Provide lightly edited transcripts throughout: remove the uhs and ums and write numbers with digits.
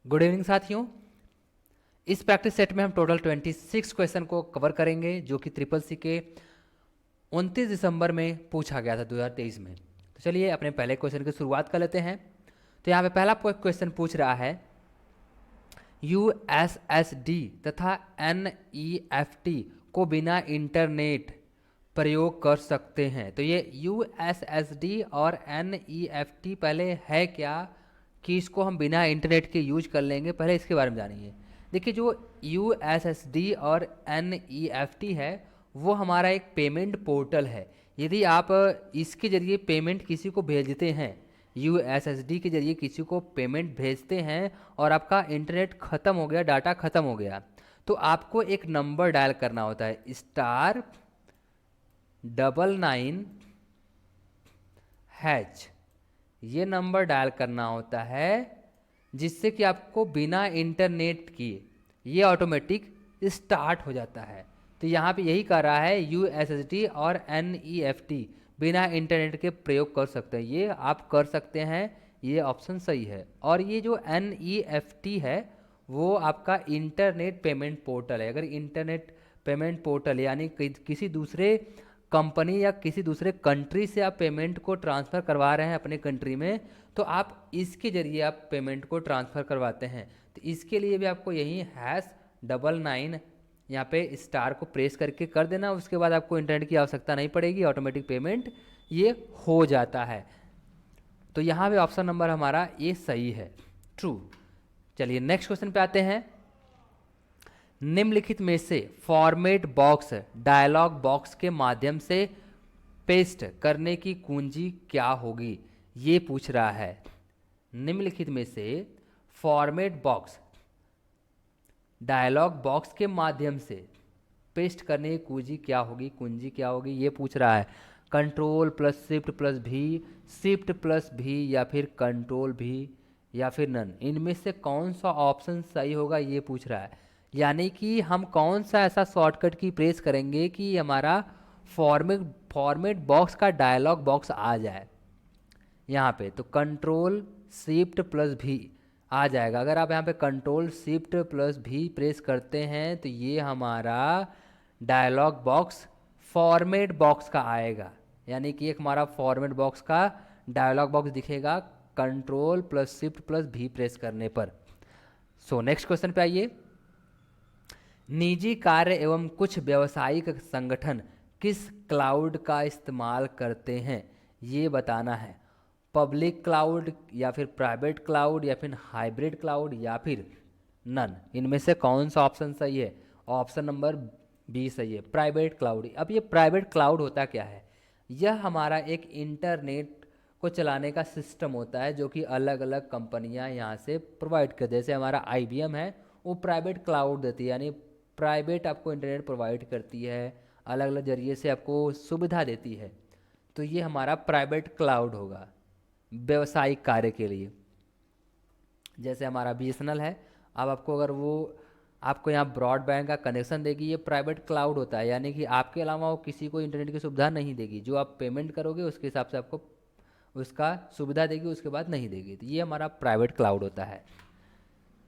Good evening साथियों। इस practice set में हम टोटल 26 क्वेश्चन को कवर करेंगे जो कि ट्रिपल सी के 29 दिसंबर में पूछा गया था 2023 में। तो चलिए अपने पहले क्वेश्चन की शुरुआत कर लेते हैं। तो यहाँ पे पहला क्वेश्चन पूछ रहा है यूएसएसडी तथा एनईएफटी को बिना इंटरनेट प्रयोग कर सकते हैं। तो ये यूएसएसडी और एनईएफटी पहले है क्या कि इसको हम बिना इंटरनेट के यूज कर लेंगे, पहले इसके बारे में जानिए। देखिए, जो यूएसएसडी और एनईएफटी है वो हमारा एक पेमेंट पोर्टल है। यदि आप इसके जरिए पेमेंट किसी को भेजते हैं, यूएसएसडी के जरिए किसी को पेमेंट भेजते हैं और आपका इंटरनेट ख़त्म हो गया, डाटा ख़त्म हो गया, तो आपको एक नंबर डायल करना होता है *99#। ये नंबर डायल करना होता है जिससे कि आपको बिना इंटरनेट किए ये ऑटोमेटिक स्टार्ट हो जाता है। तो यहाँ पे यही कर रहा है यूएसएसडी और एनईएफटी बिना इंटरनेट के प्रयोग कर सकते हैं। ये आप कर सकते हैं, ये ऑप्शन सही है। और ये जो एनईएफटी है वो आपका इंटरनेट पेमेंट पोर्टल है। अगर इंटरनेट पेमेंट पोर्टल यानी किसी दूसरे कंपनी या किसी दूसरे कंट्री से आप पेमेंट को ट्रांसफ़र करवा रहे हैं अपने कंट्री में, तो आप इसके ज़रिए आप पेमेंट को ट्रांसफ़र करवाते हैं। तो इसके लिए भी आपको यही #99 यहाँ पे स्टार को प्रेस करके कर देना। उसके बाद आपको इंटरनेट की आवश्यकता नहीं पड़ेगी, ऑटोमेटिक पेमेंट ये हो जाता है। तो यहाँ पे ऑप्शन नंबर हमारा ये सही है, ट्रू। चलिए नेक्स्ट क्वेश्चन पे आते हैं। निम्नलिखित में से फॉर्मेट बॉक्स डायलॉग बॉक्स के माध्यम से पेस्ट करने की कुंजी क्या होगी, ये पूछ रहा है। निम्नलिखित में से फॉर्मेट बॉक्स डायलॉग बॉक्स के माध्यम से पेस्ट करने की कुंजी क्या होगी, ये पूछ रहा है। Ctrl+Shift+V, Shift+V या फिर Ctrl+V या फिर नन, इनमें से कौन सा ऑप्शन सही होगा ये पूछ रहा है। यानी कि हम कौन सा ऐसा शॉर्टकट की प्रेस करेंगे कि हमारा फॉर्मेट बॉक्स का डायलॉग बॉक्स आ जाए यहाँ पे। तो Ctrl+Shift+V आ जाएगा। अगर आप यहाँ पे Ctrl+Shift+V प्रेस करते हैं तो ये हमारा डायलॉग बॉक्स फॉर्मेट बॉक्स का आएगा। यानी कि एक हमारा फॉर्मेट बॉक्स का डायलॉग बॉक्स दिखेगा Ctrl+Shift+V प्रेस करने पर। सो नेक्स्ट क्वेश्चन पे आइए। निजी कार्य एवं कुछ व्यावसायिक संगठन किस क्लाउड का इस्तेमाल करते हैं, ये बताना है। पब्लिक क्लाउड या फिर प्राइवेट क्लाउड या फिर हाइब्रिड क्लाउड या फिर नन, इनमें से कौन सा ऑप्शन सही है? ऑप्शन नंबर बी सही है, प्राइवेट क्लाउड। अब ये प्राइवेट क्लाउड होता क्या है? यह हमारा एक इंटरनेट को चलाने का सिस्टम होता है जो कि अलग अलग कंपनियां यहाँ से प्रोवाइड करते हैं। जैसे हमारा IBM है, वो प्राइवेट क्लाउड देती है, यानी प्राइवेट आपको इंटरनेट प्रोवाइड करती है, अलग अलग जरिए से आपको सुविधा देती है। तो ये हमारा प्राइवेट क्लाउड होगा व्यवसायिक कार्य के लिए। जैसे हमारा BSNL है, अब आपको अगर वो आपको यहाँ ब्रॉडबैंड का कनेक्शन देगी, ये प्राइवेट क्लाउड होता है। यानी कि आपके अलावा वो किसी को इंटरनेट की सुविधा नहीं देगी। जो आप पेमेंट करोगे उसके हिसाब से आपको उसका सुविधा देगी, उसके बाद नहीं देगी। तो ये हमारा प्राइवेट क्लाउड होता है।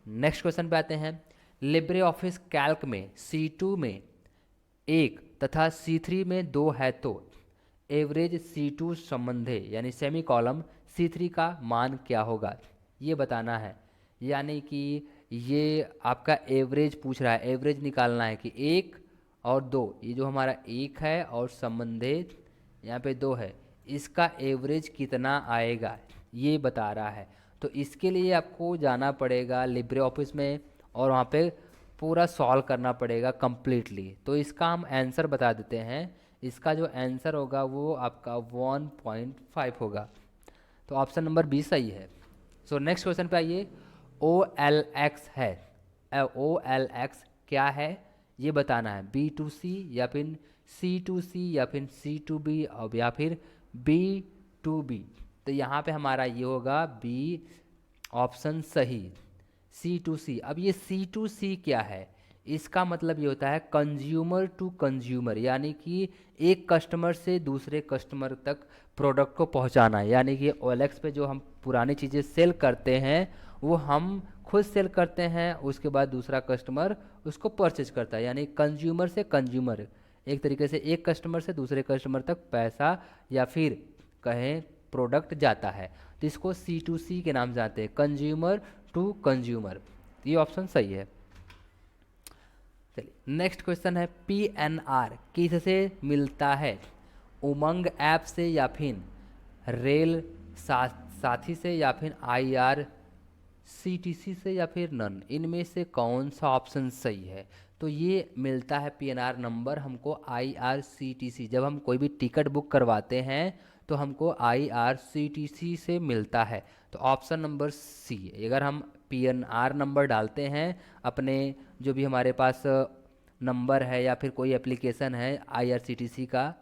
नेक्स्ट क्वेश्चन पे आते हैं। लिब्रे ऑफिस कैल्क में C2 में 1 तथा C3 में 2 है तो एवरेज C2 संबंधे यानी सेमी कॉलम C3 का मान क्या होगा, ये बताना है। यानी कि ये आपका एवरेज पूछ रहा है, एवरेज निकालना है कि 1 और 2, ये जो हमारा 1 है और संबंधे यहाँ पे 2 है, इसका एवरेज कितना आएगा ये बता रहा है। तो इसके लिए आपको जाना पड़ेगा लिब्रे ऑफिस में और वहाँ पे पूरा सॉल्व करना पड़ेगा कंप्लीटली। तो इसका हम आंसर बता देते हैं। इसका जो आंसर होगा वो आपका 1.5 होगा। तो ऑप्शन नंबर बी सही है। सो नेक्स्ट क्वेश्चन पे आइए। OLX है, OLX क्या है ये बताना है। B2C या फिर C2C या फिर C2B और या फिर B2B। तो यहाँ पे हमारा ये होगा बी ऑप्शन सही, C2C। अब ये C2C क्या है? इसका मतलब ये होता है कंज्यूमर टू कंज्यूमर, यानी कि एक कस्टमर से दूसरे कस्टमर तक प्रोडक्ट को पहुंचाना है। यानी कि OLX पे जो हम पुरानी चीज़ें सेल करते हैं वो हम खुद सेल करते हैं, उसके बाद दूसरा कस्टमर उसको परचेज करता है, यानी कंज्यूमर से कंज्यूमर, एक तरीके से एक कस्टमर से दूसरे कस्टमर तक पैसा या फिर कहें प्रोडक्ट जाता है, तो इसको C2C के नाम से जानते हैं, कंज्यूमर टू कंज्यूमर। ये ऑप्शन सही है। चलिए नेक्स्ट क्वेश्चन है, PNR किससे मिलता है? उमंग ऐप से या फिर रेल साथी से या फिर IRCTC से या फिर नन, इनमें से कौन सा ऑप्शन सही है? तो ये मिलता है PNR नंबर हमको IRCTC, जब हम कोई भी टिकट बुक करवाते हैं तो हमको IRCTC से मिलता है, तो ऑप्शन नंबर सी। अगर हम PNR नंबर डालते हैं अपने जो भी हमारे पास नंबर है या फिर कोई एप्लीकेशन है IRCTC का,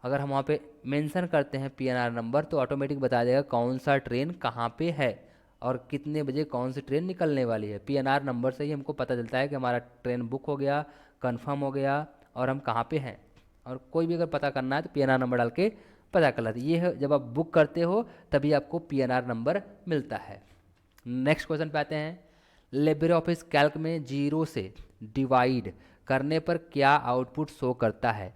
अगर हम वहाँ पे मेंशन करते हैं PNR नंबर तो ऑटोमेटिक बता देगा कौन सा ट्रेन कहाँ पे है और कितने बजे कौन सी ट्रेन निकलने वाली है। PNR नंबर से ही हमको पता चलता है कि हमारा ट्रेन बुक हो गया, कंफर्म हो गया और हम कहाँ पे हैं। और कोई भी अगर पता करना है तो PNR नंबर डाल के पता कर लेते। ये है जब आप बुक करते हो तभी आपको PNR नंबर मिलता है। नेक्स्ट क्वेश्चन पे आते हैं, लिब्रे ऑफिस कैल्क में जीरो से डिवाइड करने पर क्या आउटपुट शो करता है?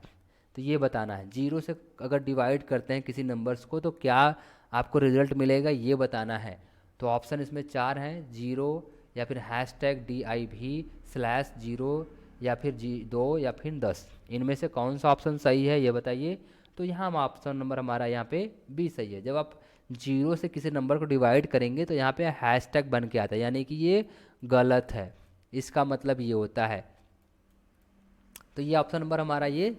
तो ये बताना है, जीरो से अगर डिवाइड करते हैं किसी नंबर्स को तो क्या आपको रिजल्ट मिलेगा, ये बताना है। तो ऑप्शन इसमें 4 हैं, 0 या फिर #DIV/0 या फिर 2 या फिर 10, इनमें से कौन सा ऑप्शन सही है ये बताइए। तो यहाँ हम ऑप्शन नंबर हमारा यहाँ पे बी सही है। जब आप जीरो से किसी नंबर को डिवाइड करेंगे तो यहाँ पे हैशटैग बन के आता है, यानी कि ये गलत है, इसका मतलब ये होता है। तो ये ऑप्शन नंबर हमारा ये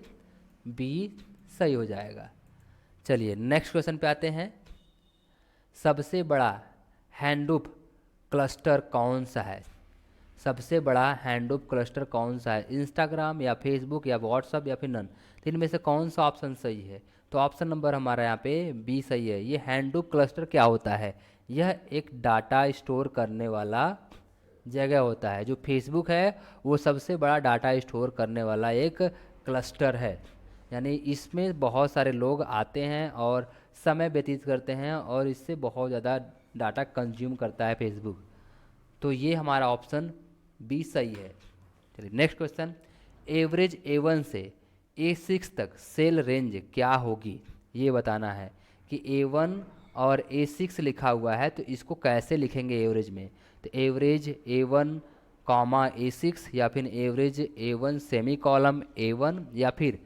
बी सही हो जाएगा। चलिए नेक्स्ट क्वेश्चन पे आते हैं, सबसे बड़ा हैंडूप क्लस्टर कौन सा है? सबसे बड़ा हैंडूप क्लस्टर कौन सा है? इंस्टाग्राम या फेसबुक या व्हाट्सअप या फिर नन, तो इनमें से कौन सा ऑप्शन सही है? तो ऑप्शन नंबर हमारा यहाँ पे बी सही है। ये हैंडूप क्लस्टर क्या होता है? यह एक डाटा स्टोर करने वाला जगह होता है। जो फेसबुक है वो सबसे बड़ा डाटा स्टोर करने वाला एक क्लस्टर है, यानी इसमें बहुत सारे लोग आते हैं और समय व्यतीत करते हैं और इससे बहुत ज़्यादा डाटा कंज्यूम करता है फेसबुक। तो ये हमारा ऑप्शन बी सही है। चलिए नेक्स्ट क्वेश्चन, एवरेज A1 से A6 तक सेल रेंज क्या होगी? ये बताना है कि A1 और A6 लिखा हुआ है तो इसको कैसे लिखेंगे एवरेज में? तो एवरेज A1 कॉमा A6 या फिर average A1 semi column A1 या फिर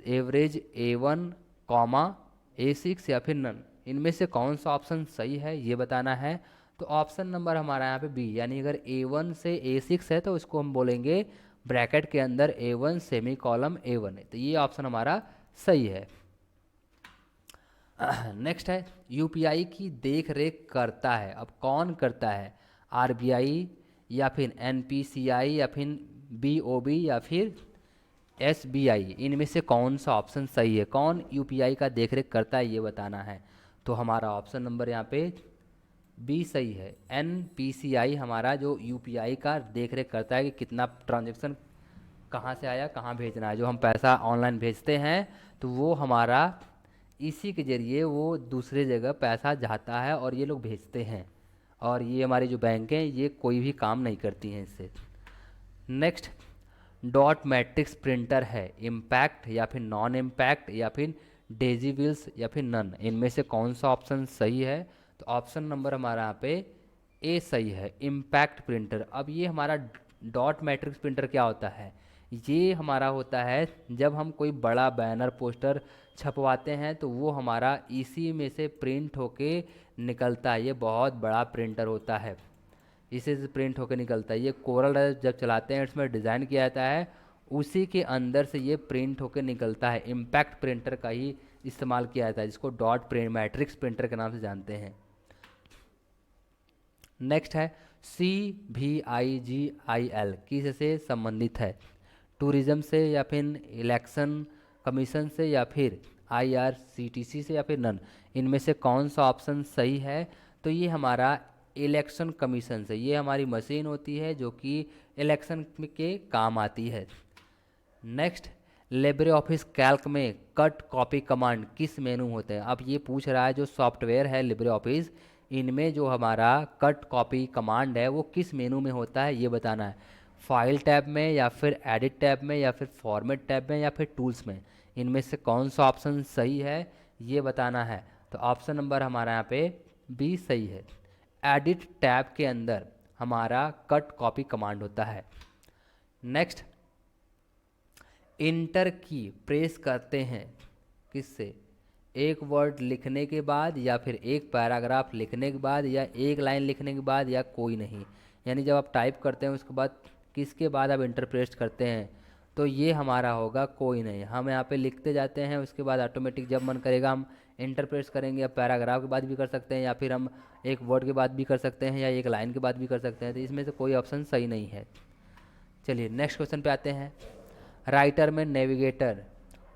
एवरेज A1 कॉमा A6 या फिर नन, इनमें से कौन सा ऑप्शन सही है ये बताना है। तो ऑप्शन नंबर हमारा यहाँ पे बी, यानी अगर A1 से A6 है तो उसको हम बोलेंगे ब्रैकेट के अंदर A1 सेमी कॉलम A1 है, तो ये ऑप्शन हमारा सही है। नेक्स्ट है, यूपीआई की देख रेख करता है, अब कौन करता है? आरबीआई या फिर एनपीसीआई या फिर बीओबी या फिर एसबीआई, इनमें से कौन सा ऑप्शन सही है? कौन यूपीआई का देख रेख करता है ये बताना है। तो हमारा ऑप्शन नंबर यहाँ पे बी सही है। एनपीसीआई हमारा जो यूपीआई का देख रेख करता है कि कितना ट्रांजेक्शन कहाँ से आया, कहाँ भेजना है। जो हम पैसा ऑनलाइन भेजते हैं तो वो हमारा इसी के ज़रिए वो दूसरे जगह पैसा जाता है और ये लोग भेजते हैं, और ये हमारी जो बैंक हैं ये कोई भी काम नहीं करती हैं इससे। नेक्स्ट, डॉट मैट्रिक्स प्रिंटर है, इम्पैक्ट या फिर नॉन इम्पैक्ट या फिर डेजिविल्स या फिर नन, इनमें से कौन सा ऑप्शन सही है? तो ऑप्शन नंबर हमारा यहाँ पे ए सही है, इम्पैक्ट प्रिंटर। अब ये हमारा डॉट मैट्रिक्स प्रिंटर क्या होता है? ये हमारा होता है जब हम कोई बड़ा बैनर पोस्टर छपवाते हैं तो वो हमारा इसी में से प्रिंट होके निकलता है। ये बहुत बड़ा प्रिंटर होता है, इसी से प्रिंट होकर निकलता है। ये कोरल जब चलाते हैं इसमें डिज़ाइन किया जाता है, उसी के अंदर से ये प्रिंट होकर निकलता है। इम्पैक्ट प्रिंटर का ही इस्तेमाल किया जाता है, जिसको डॉट प्रिंट मैट्रिक्स प्रिंटर के नाम से जानते हैं। नेक्स्ट है, CVIGIL किससे संबंधित है? टूरिज्म से या फिर इलेक्शन कमीशन से या फिर IRCTC से या फिर नन, इनमें से कौन सा ऑप्शन सही है? तो ये हमारा इलेक्शन कमीशन से, ये हमारी मशीन होती है जो कि इलेक्शन के काम आती है। नेक्स्ट, लिब्रे ऑफिस कैल्क में कट कॉपी कमांड किस मेनू होते हैं? अब ये पूछ रहा है जो सॉफ्टवेयर है लिब्रे ऑफिस, इनमें जो हमारा कट कॉपी कमांड है वो किस मेनू में होता है ये बताना है। फाइल टैब में या फिर एडिट टैब में या फिर फॉर्मेट टैब में या फिर टूल्स में, इनमें से कौन सा ऑप्शन सही है ये बताना है। तो ऑप्शन नंबर हमारा यहाँ पे बी सही है। एडिट टैब के अंदर हमारा कट कॉपी कमांड होता है। नेक्स्ट, इंटर की प्रेस करते हैं किससे? एक वर्ड लिखने के बाद या फिर एक पैराग्राफ लिखने के बाद या एक लाइन लिखने के बाद या कोई नहीं। यानी जब आप टाइप करते हैं उसके बाद किसके बाद आप इंटर प्रेस करते हैं, तो ये हमारा होगा कोई नहीं। हम यहाँ पे लिखते जाते हैं, उसके बाद ऑटोमेटिक जब मन करेगा हम इंटर प्रेस करेंगे। या पैराग्राफ के बाद भी कर सकते हैं या फिर हम एक वर्ड के बाद भी कर सकते हैं या एक लाइन के बाद भी कर सकते हैं। तो इसमें से कोई ऑप्शन सही नहीं है। चलिए नेक्स्ट क्वेश्चन पे आते हैं। राइटर में नेविगेटर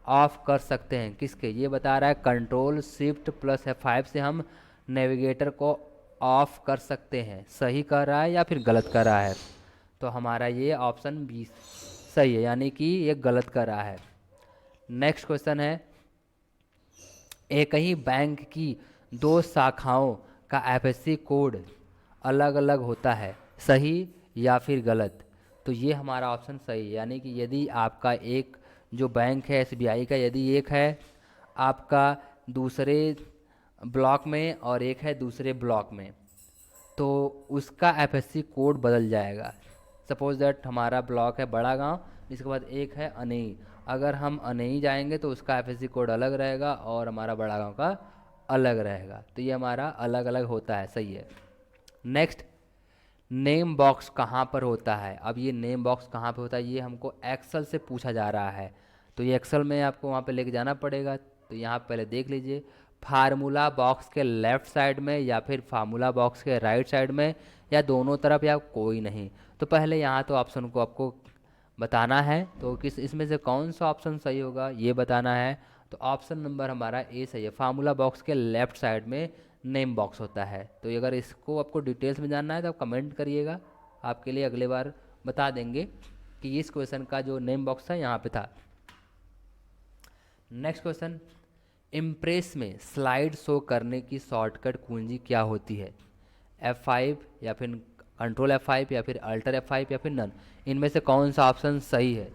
ऑफ कर सकते हैं किसके? ये बता रहा है कंट्रोल शिफ्ट प्लस F5 से हम नेविगेटर को ऑफ कर सकते हैं। सही कर रहा है या फिर गलत कर रहा है? तो हमारा ये ऑप्शन बी सही है, यानी कि ये गलत कर रहा है। नेक्स्ट क्वेश्चन है, एक ही बैंक की दो शाखाओं का FSC कोड अलग अलग होता है, सही या फिर गलत? तो ये हमारा ऑप्शन सही है, यानी कि यदि आपका एक जो बैंक है SBI का, यदि एक है आपका दूसरे ब्लॉक में और एक है दूसरे ब्लॉक में, तो उसका FSC कोड बदल जाएगा। सपोज दैट हमारा ब्लॉक है बड़ा गांव, इसके बाद एक है अनई। अगर हम अनई जाएंगे तो उसका FSC कोड अलग रहेगा और हमारा बड़ा गांव का अलग रहेगा। तो ये हमारा अलग अलग होता है, सही है। नेक्स्ट, नेम बॉक्स कहाँ पर होता है? अब ये नेम बॉक्स कहाँ पर होता है ये हमको एक्सेल से पूछा जा रहा है। तो ये एक्सेल में आपको वहाँ पे लेके जाना पड़ेगा। तो यहाँ पहले देख लीजिए, फार्मूला बॉक्स के लेफ़्ट साइड में या फिर फार्मूला बॉक्स के राइट साइड में या दोनों तरफ या कोई नहीं। तो पहले यहाँ तो ऑप्शन को आपको बताना है, तो किस इसमें से कौन सा ऑप्शन सही होगा ये बताना है। तो ऑप्शन नंबर हमारा ए सही है। फार्मूला बॉक्स के लेफ़्ट साइड में नेम बॉक्स होता है। तो अगर इसको आपको डिटेल्स में जानना है तो आप कमेंट करिएगा, आपके लिए अगले बार बता देंगे कि इस क्वेश्चन का जो नेम बॉक्स था यहाँ पे था। नेक्स्ट क्वेश्चन, इम्प्रेस में स्लाइड शो करने की शॉर्टकट कुंजी क्या होती है? F5 या फिर कंट्रोल F5 या फिर अल्टर F5 या फिर नन, इनमें से कौन सा ऑप्शन सही है?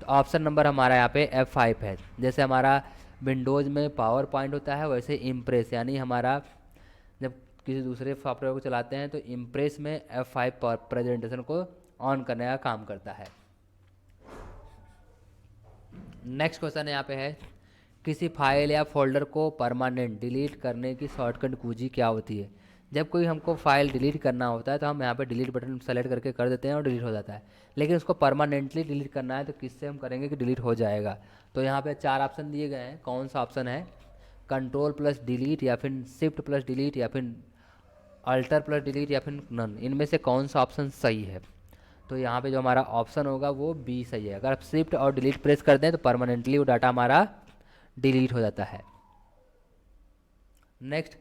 तो ऑप्शन नंबर हमारा यहाँ पे F5 है। जैसे हमारा विंडोज़ में पावर पॉइंट होता है, वैसे इम्प्रेस यानी हमारा जब किसी दूसरे सॉफ्टवेयर को चलाते हैं तो इम्प्रेस में F5 प्रेजेंटेशन को ऑन करने का काम करता है। नेक्स्ट क्वेश्चन यहाँ पे है, किसी फाइल या फोल्डर को परमानेंट डिलीट करने की शॉर्टकट कुंजी क्या होती है? जब कोई हमको फाइल डिलीट करना होता है तो हम यहाँ पे डिलीट बटन सेलेक्ट करके कर देते हैं और डिलीट हो जाता है। लेकिन उसको परमानेंटली डिलीट करना है तो किससे हम करेंगे कि डिलीट हो जाएगा? तो यहाँ पे 4 ऑप्शन दिए गए हैं, कौन सा ऑप्शन है? कंट्रोल प्लस डिलीट या फिर शिफ्ट प्लस डिलीट या फिर अल्टर प्लस डिलीट या फिर नन, इनमें से कौन सा ऑप्शन सही है? तो यहाँ पे जो हमारा ऑप्शन होगा वो बी सही है। अगर आप शिफ्ट और डिलीट प्रेस कर दें तो परमानेंटली वो डाटा हमारा डिलीट हो जाता है। नेक्स्ट,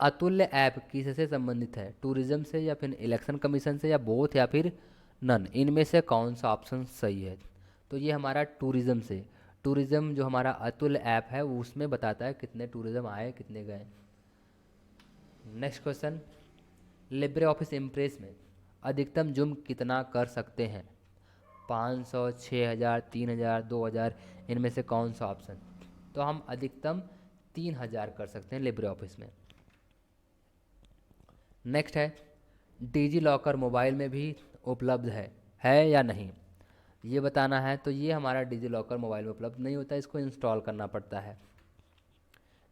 अतुल्य ऐप किससे संबंधित है? टूरिज्म से या फिर इलेक्शन कमीशन से या बोथ या फिर नन, इनमें से कौन सा ऑप्शन सही है? तो ये हमारा टूरिज्म से, टूरिज्म जो हमारा अतुल्य ऐप है वो उसमें बताता है कितने टूरिज्म आए कितने गए। Next question, Libre office impress में अधिकतम जूम कितना कर सकते हैं? 500, 6000, 3000, 2000, इनमें से कौन सा ऑप्शन? तो हम अधिकतम 3000 कर सकते हैं लिब्रे ऑफिस में। नेक्स्ट है, डिजी लॉकर मोबाइल में भी उपलब्ध है या नहीं, ये बताना है। तो ये हमारा डिजी लॉकर मोबाइल में उपलब्ध नहीं होता, इसको इंस्टॉल करना पड़ता है।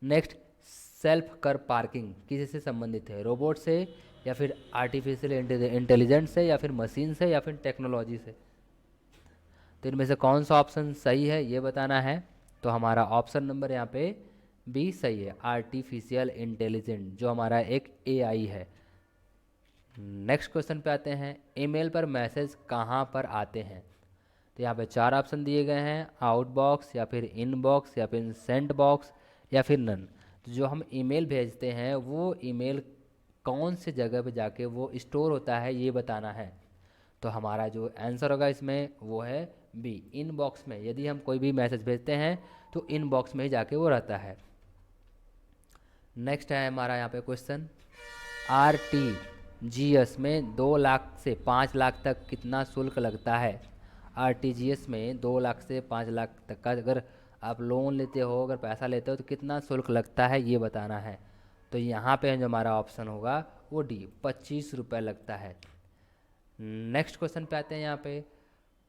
नेक्स्ट, सेल्फ कर पार्किंग किससे संबंधित है? रोबोट से या फिर आर्टिफिशियल इंटेलिजेंस से या फिर मशीन से या फिर टेक्नोलॉजी से? तो इनमें से कौन सा ऑप्शन सही है ये बताना है। तो हमारा ऑप्शन नंबर यहाँ पे बी सही है, आर्टिफिशियल इंटेलिजेंट जो हमारा एक AI है। नेक्स्ट क्वेश्चन पे आते हैं, ईमेल पर मैसेज कहाँ पर आते हैं? तो यहाँ पे 4 ऑप्शन दिए गए हैं, आउटबॉक्स या फिर इनबॉक्स या फिर सेंट बॉक्स या फिर नन। तो जो हम ईमेल भेजते हैं वो ईमेल कौन से जगह पे जाके वो स्टोर होता है ये बताना है। तो हमारा जो आंसर होगा इसमें वो है बी, इनबॉक्स में। यदि हम कोई भी मैसेज भेजते हैं तो इनबॉक्स में ही जाके वो रहता है। नेक्स्ट है हमारा यहाँ पे क्वेश्चन, आरटीजीएस में 2 लाख से 5 लाख तक कितना शुल्क लगता है? आरटीजीएस में 2 लाख से 5 लाख तक का अगर आप लोन लेते हो, अगर पैसा लेते हो तो कितना शुल्क लगता है ये बताना है। तो यहाँ पे जो हमारा ऑप्शन होगा वो डी, 25 रुपये लगता है। नेक्स्ट क्वेश्चन पे आते हैं। यहाँ पे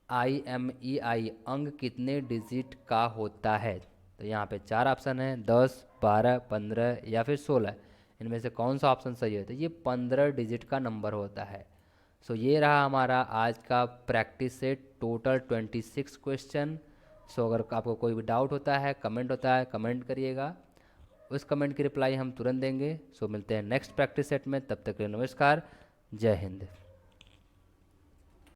IMEI अंक कितने डिजिट का होता है? तो यहाँ पे 4 ऑप्शन है, 10, 12, 15 या फिर 16। इनमें से कौन सा ऑप्शन सही है? तो ये 15 डिजिट का नंबर होता है। सो ये रहा हमारा आज का प्रैक्टिस सेट, टोटल 26 क्वेश्चन। सो अगर आपको कोई भी डाउट होता है, कमेंट होता है, कमेंट करिएगा, उस कमेंट की रिप्लाई हम तुरंत देंगे। सो मिलते हैं नेक्स्ट प्रैक्टिस सेट में, तब तक के लिए नमस्कार, जय हिंद।